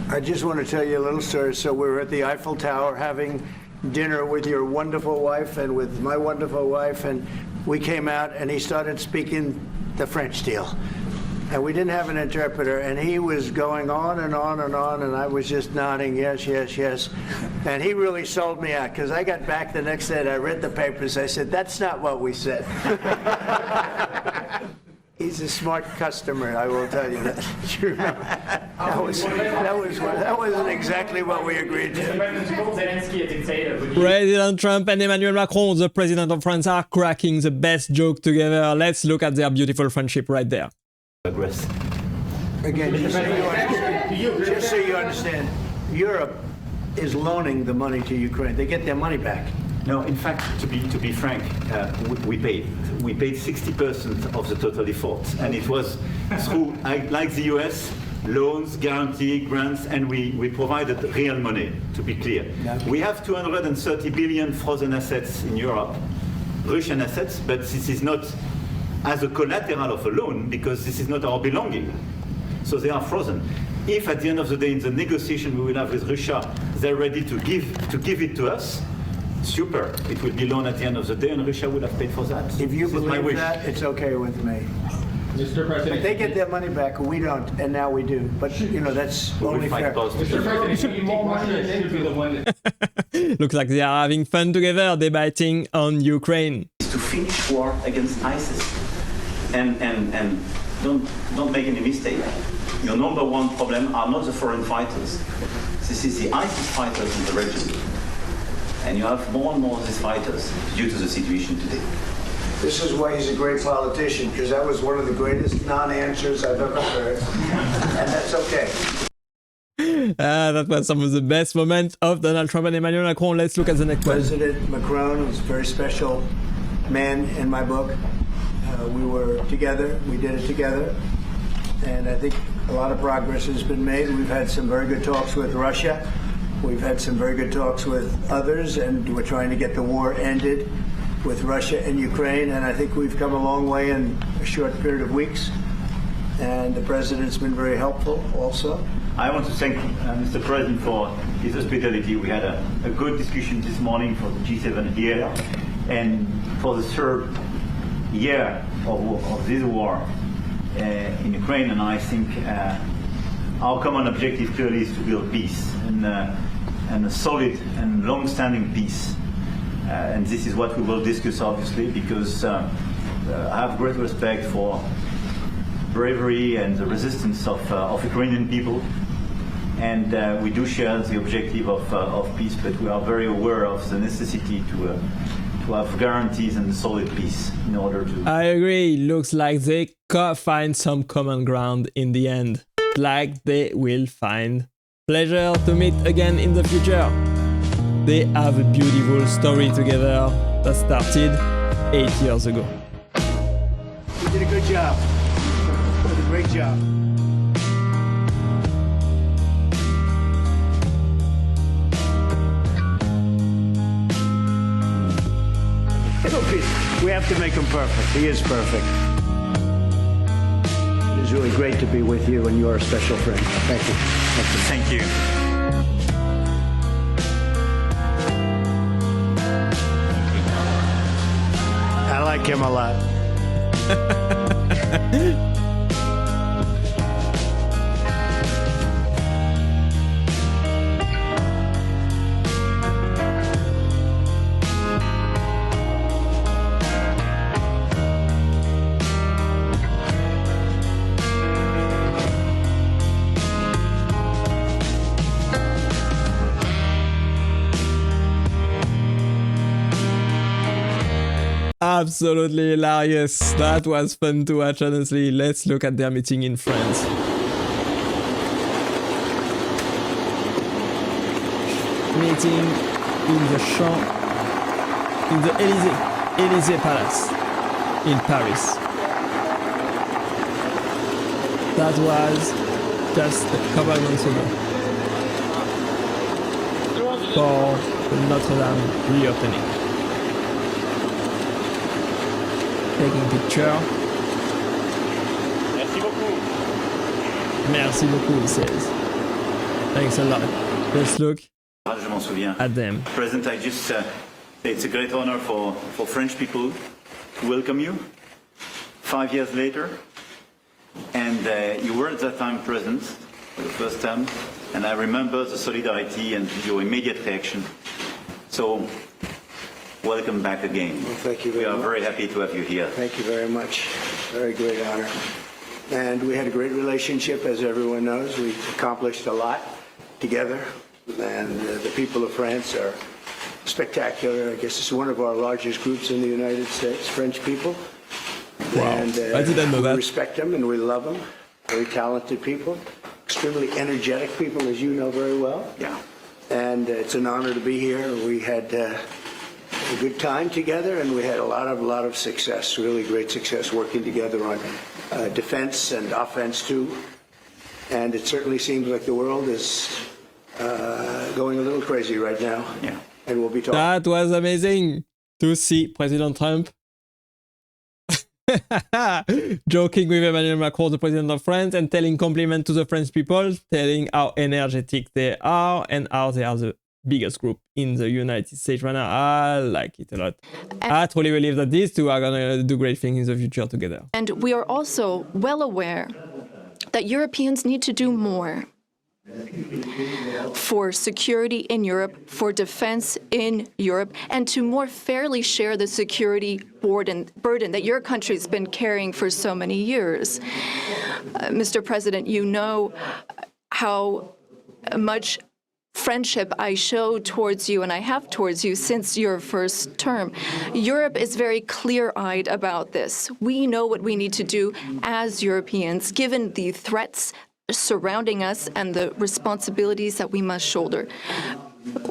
I just want to tell you a little story. So we were at the Eiffel Tower having dinner with your wonderful wife and with my wonderful wife, and we came out and he started speaking the French deal. And we didn't have an interpreter, and he was going on and on and on, and I was just nodding, yes, yes, yes. And he really sold me out, because I got back the next day and I read the papers. I said, that's not what we said. He's a smart customer, I will tell you that. That wasn't exactly what we agreed to. President Trump and Emmanuel Macron, the president of France, are cracking the best joke together. Let's look at their beautiful friendship right there. Again, just so you understand, Europe is loaning the money to Ukraine. They get their money back. No, in fact, to be frank, we paid 60% of the total effort, and it was through, like the US, loans, guarantee, grants, and we provided real money. To be clear, we have 230 billion frozen assets in Europe, Russian assets, but this is not as a collateral of a loan, because this is not our belonging. So they are frozen. If at the end of the day in the negotiation we will have with Russia, they're ready to give it to us, super. It will be loan at the end of the day, and Russia would have paid for that. If you believe that, it's okay with me. Mr. President, if they get their money back, we don't, and now we do. But you know, that's only fair. Mr. President, should be more money should be the one that... Looks like they are having fun together, debating on Ukraine. To finish war against ISIS. And don't make any mistake. Your number one problem are not the foreign fighters. This is the ISIS fighters in the region. And you have more and more of these fighters due to the situation today. This is why he's a great politician, because that was one of the greatest non-answers I've ever heard. And that's okay. That was some of the best moments of Donald Trump and Emmanuel Macron. Let's look at the next one. President Macron is a very special man in my book. We were together, we did it together, and I think a lot of progress has been made. We've had some very good talks with Russia. We've had some very good talks with others, and we're trying to get the war ended with Russia and Ukraine, and I think we've come a long way in a short period of weeks, and the President's been very helpful also. I want to thank Mr. President for his hospitality. We had a good discussion this morning for the G7 here, and for the third year of this war in Ukraine, and I think our common objective clearly is to build peace, and a solid and long-standing peace. And this is what we will discuss, obviously, because I have great respect for bravery and the resistance of Ukrainian people, and we do share the objective of peace, but we are very aware of the necessity to have guarantees and solid peace in order to... I agree. Looks like they find some common ground in the end. Like they will find. Pleasure to meet again in the future. They have a beautiful story together that started 8 years ago. You did a good job. You did a great job. We have to make him perfect. He is perfect. It is really great to be with you, and you are a special friend. Thank you. Thank you. I like him a lot. Absolutely hilarious. That was fun to watch, honestly. Let's look at their meeting in France. Meeting in the Champ, in the Élysée Palace in Paris. That was just a couple of months ago for the Notre Dame reopening. Taking picture. Merci beaucoup. Merci beaucoup, he says. Thanks a lot. Let's look Ah, je m'en souviens. at them. President, I just say it's a great honor for French people to welcome you 5 years later. And you were at that time President for the first time. And I remember the solidarity and your immediate reaction. So, welcome back again. Well, thank you very We are much. very happy to have you here. Thank you very much. Very great honor. And we had a great relationship, as everyone knows. We accomplished a lot together. And the people of France are spectacular. I guess it's one of our largest groups in the United States, French people. Wow. And I didn't know we that. respect them and we love them. Very talented people. Extremely energetic people, as you know very well. Yeah. And it's an honor to be here. We had a good time together, and we had a lot of success, really great success working together on defense and offense too. And it certainly seems like the world is going a little crazy right now. Yeah. And we'll be talking. That was amazing to see President Trump joking with Emmanuel Macron, the president of France, and telling compliment to the French people, telling how energetic they are and how they are the biggest group in the United States right now. I like it a lot. I truly believe that these two are gonna do great things in the future together. And we are also well aware that Europeans need to do more for security in Europe, for defense in Europe, and to more fairly share the security burden that your country's been carrying for so many years. Mr. President, you know how much friendship I show towards you and I have towards you since your first term. Europe is very clear-eyed about this. We know what we need to do as Europeans, given the threats surrounding us and the responsibilities that we must shoulder.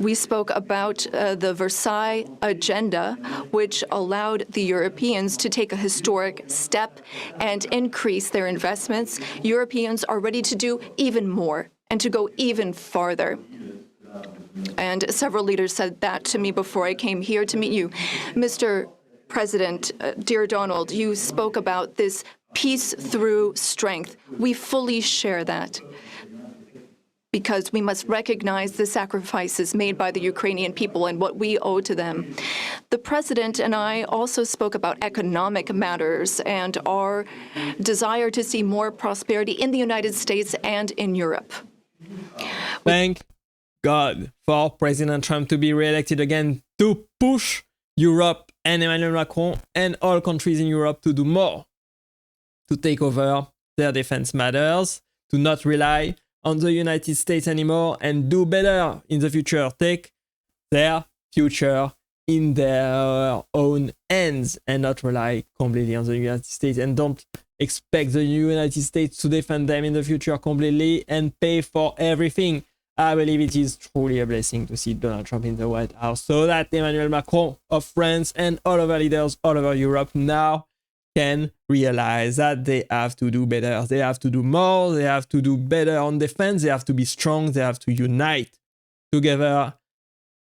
We spoke about the Versailles Agenda, which allowed the Europeans to take a historic step and increase their investments. Europeans are ready to do even more and to go even farther. And several leaders said that to me before I came here to meet you. Mr. President, dear Donald, you spoke about this peace through strength. We fully share that, because we must recognize the sacrifices made by the Ukrainian people and what we owe to them. The President and I also spoke about economic matters and our desire to see more prosperity in the United States and in Europe. Thank God for President Trump to be re-elected again, to push Europe and Emmanuel Macron and all countries in Europe to do more, to take over their defense matters, to not rely on the United States anymore and do better in the future, take their future in their own hands and not rely completely on the United States, and don't expect the United States to defend them in the future completely and pay for everything. I believe it is truly a blessing to see Donald Trump in the White House, so that Emmanuel Macron of France and all other leaders all over Europe now can realize that they have to do better. They have to do more. They have to do better on defense. They have to be strong. They have to unite together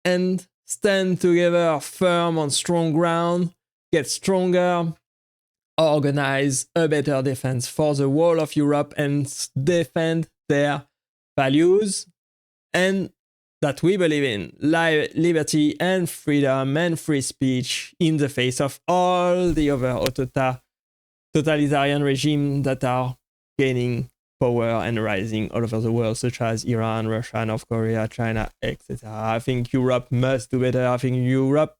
and stand together firm on strong ground, get stronger, organize a better defense for the whole of Europe and defend their values and that we believe in, liberty and freedom and free speech in the face of all the other totalitarian regimes that are gaining power and rising all over the world, such as Iran, Russia, North Korea, China, etc. I think Europe must do better. I think Europe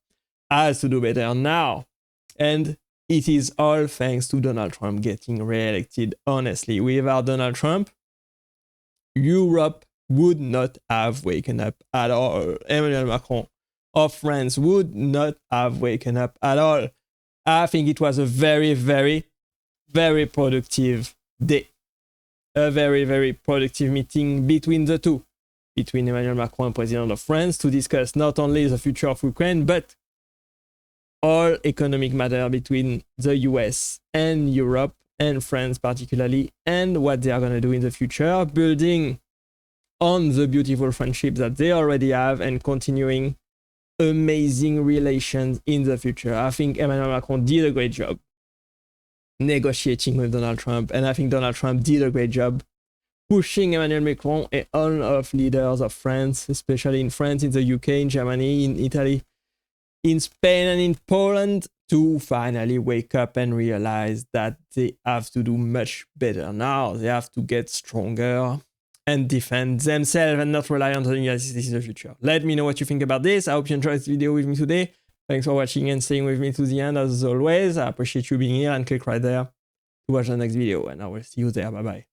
has to do better now. And it is all thanks to Donald Trump getting re-elected. Honestly, without Donald Trump, Europe would not have waken up at all. Emmanuel Macron of France would not have waken up at all. I think it was a very, very, very productive day. A very, very productive meeting between the two, between Emmanuel Macron and President of France, to discuss not only the future of Ukraine, but all economic matter between the US and Europe and France particularly, and what they are going to do in the future, building on the beautiful friendship that they already have and continuing amazing relations in the future. I think Emmanuel Macron did a great job negotiating with Donald Trump, and I think Donald Trump did a great job pushing Emmanuel Macron and all of leaders of France, especially in France, in the UK, in Germany, in Italy, in Spain and in Poland, to finally wake up and realize that they have to do much better now. They have to get stronger and defend themselves and not rely on the United States in the future. Let me know what you think about this. I hope you enjoyed this video with me today. Thanks for watching and staying with me to the end as always. I appreciate you being here, and click right there to watch the next video, and I will see you there. Bye bye.